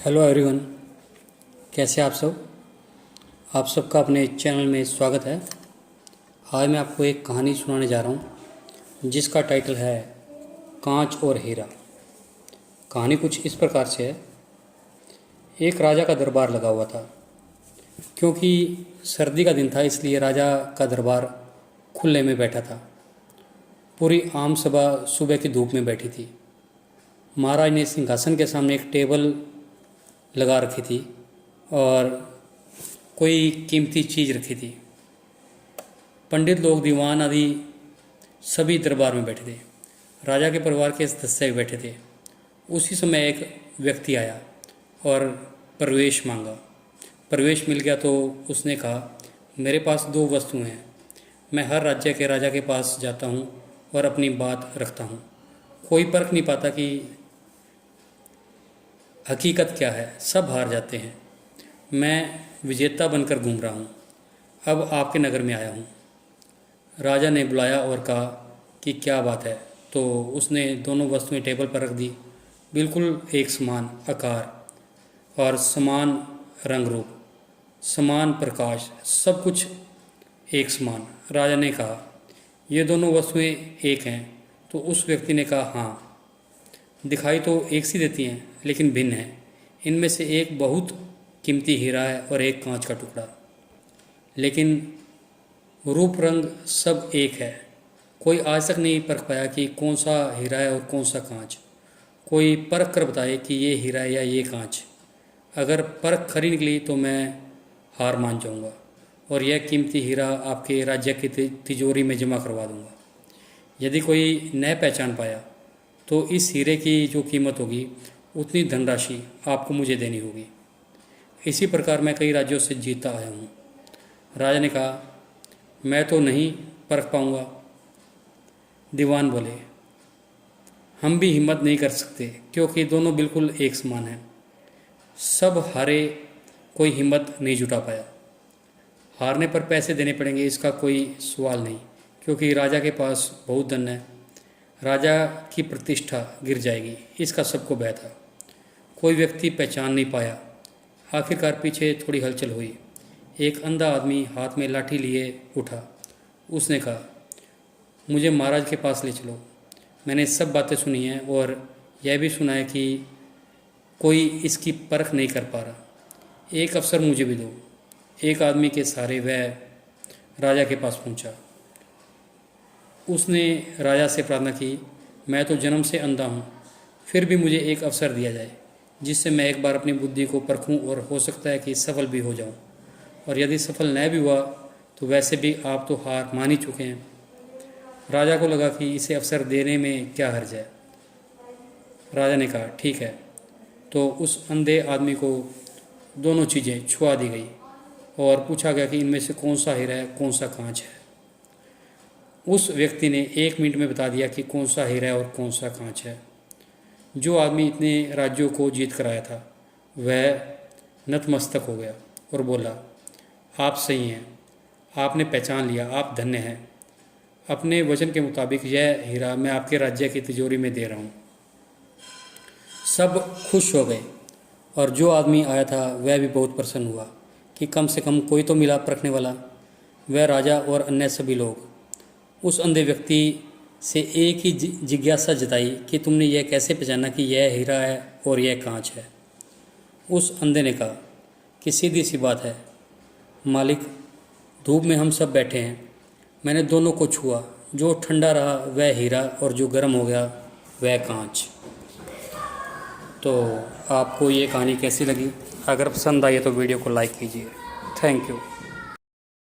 Hello everyone, कैसे आप सब। आप सबका अपने चैनल में स्वागत है। आज मैं आपको एक कहानी सुनाने जा रहा हूँ जिसका टाइटल है कांच और हीरा। कहानी कुछ इस प्रकार से है। एक राजा का दरबार लगा हुआ था। क्योंकि सर्दी का दिन था इसलिए राजा का दरबार खुले में बैठा था। पूरी आम सभा सुबह की धूप में बैठी थी। महाराज ने सिंहासन के सामने एक टेबल लगा रखी थी और कोई कीमती चीज़ रखी थी। पंडित लोग, दीवान आदि सभी दरबार में बैठे थे। राजा के परिवार के सदस्य भी बैठे थे। उसी समय एक व्यक्ति आया और प्रवेश मांगा। प्रवेश मिल गया तो उसने कहा, मेरे पास दो वस्तुएं हैं। मैं हर राज्य के राजा के पास जाता हूँ और अपनी बात रखता हूँ। कोई परख नहीं पाता कि हकीकत क्या है, सब हार जाते हैं। मैं विजेता बनकर घूम रहा हूँ। अब आपके नगर में आया हूँ। राजा ने बुलाया और कहा कि क्या बात है। तो उसने दोनों वस्तुएं टेबल पर रख दी। बिल्कुल एक समान आकार और समान रंग रूप, समान प्रकाश, सब कुछ एक समान। राजा ने कहा, ये दोनों वस्तुएं एक हैं। तो उस व्यक्ति ने कहा, हाँ, दिखाई तो एक सी देती हैं लेकिन भिन्न हैं। इनमें से एक बहुत कीमती हीरा है और एक कांच का टुकड़ा, लेकिन रूप रंग सब एक है। कोई आज तक नहीं परख पाया कि कौन सा हीरा है और कौन सा कांच। कोई परख कर बताए कि ये हीरा है या ये कांच। अगर परख खरी निकली तो मैं हार मान जाऊंगा और यह कीमती हीरा आपके राज्य की तिजोरी में जमा करवा दूंगा। यदि कोई न पहचान पाया तो इस हीरे की जो कीमत होगी उतनी धनराशि आपको मुझे देनी होगी। इसी प्रकार मैं कई राज्यों से जीता आया हूँ। राजा ने कहा, मैं तो नहीं परख पाऊँगा। दीवान बोले, हम भी हिम्मत नहीं कर सकते क्योंकि दोनों बिल्कुल एक समान हैं। सब हारे, कोई हिम्मत नहीं जुटा पाया। हारने पर पैसे देने पड़ेंगे, इसका कोई सवाल नहीं, क्योंकि राजा के पास बहुत धन है। राजा की प्रतिष्ठा गिर जाएगी, इसका सबको भय था। कोई व्यक्ति पहचान नहीं पाया। आखिरकार पीछे थोड़ी हलचल हुई। एक अंधा आदमी हाथ में लाठी लिए उठा। उसने कहा, मुझे महाराज के पास ले चलो। मैंने सब बातें सुनी हैं और यह भी सुना है कि कोई इसकी परख नहीं कर पा रहा। एक अवसर मुझे भी दो। एक आदमी के सहारे वह राजा के पास पहुंचा। उसने राजा से प्रार्थना की, मैं तो जन्म से अंधा हूँ, फिर भी मुझे एक अवसर दिया जाए जिससे मैं एक बार अपनी बुद्धि को परखूं और हो सकता है कि सफल भी हो जाऊं। और यदि सफल न भी हुआ तो वैसे भी आप तो हार मान ही चुके हैं। राजा को लगा कि इसे अवसर देने में क्या हर्ज है। राजा ने कहा, ठीक है। तो उस अंधे आदमी को दोनों चीज़ें छुआ दी गई और पूछा गया कि इनमें से कौन सा हीरा है, कौन सा कांच है। उस व्यक्ति ने 1 मिनट में बता दिया कि कौन सा हीरा है और कौन सा कांच है। जो आदमी इतने राज्यों को जीत कर आया था वह नतमस्तक हो गया और बोला, आप सही हैं, आपने पहचान लिया, आप धन्य हैं। अपने वचन के मुताबिक यह हीरा मैं आपके राज्य की तिजोरी में दे रहा हूँ। सब खुश हो गए और जो आदमी आया था वह भी बहुत प्रसन्न हुआ कि कम से कम कोई तो मिला परखने वाला। वह राजा और अन्य सभी लोग उस अंधे व्यक्ति से एक ही जिज्ञासा जताई कि तुमने यह कैसे पहचाना कि यह हीरा है और यह कांच है। उस अंधे ने कहा कि सीधी सी बात है मालिक, धूप में हम सब बैठे हैं, मैंने दोनों को छुआ। जो ठंडा रहा वह हीरा और जो गर्म हो गया वह कांच। तो आपको ये कहानी कैसी लगी? अगर पसंद आई तो वीडियो को लाइक कीजिए। Thank you.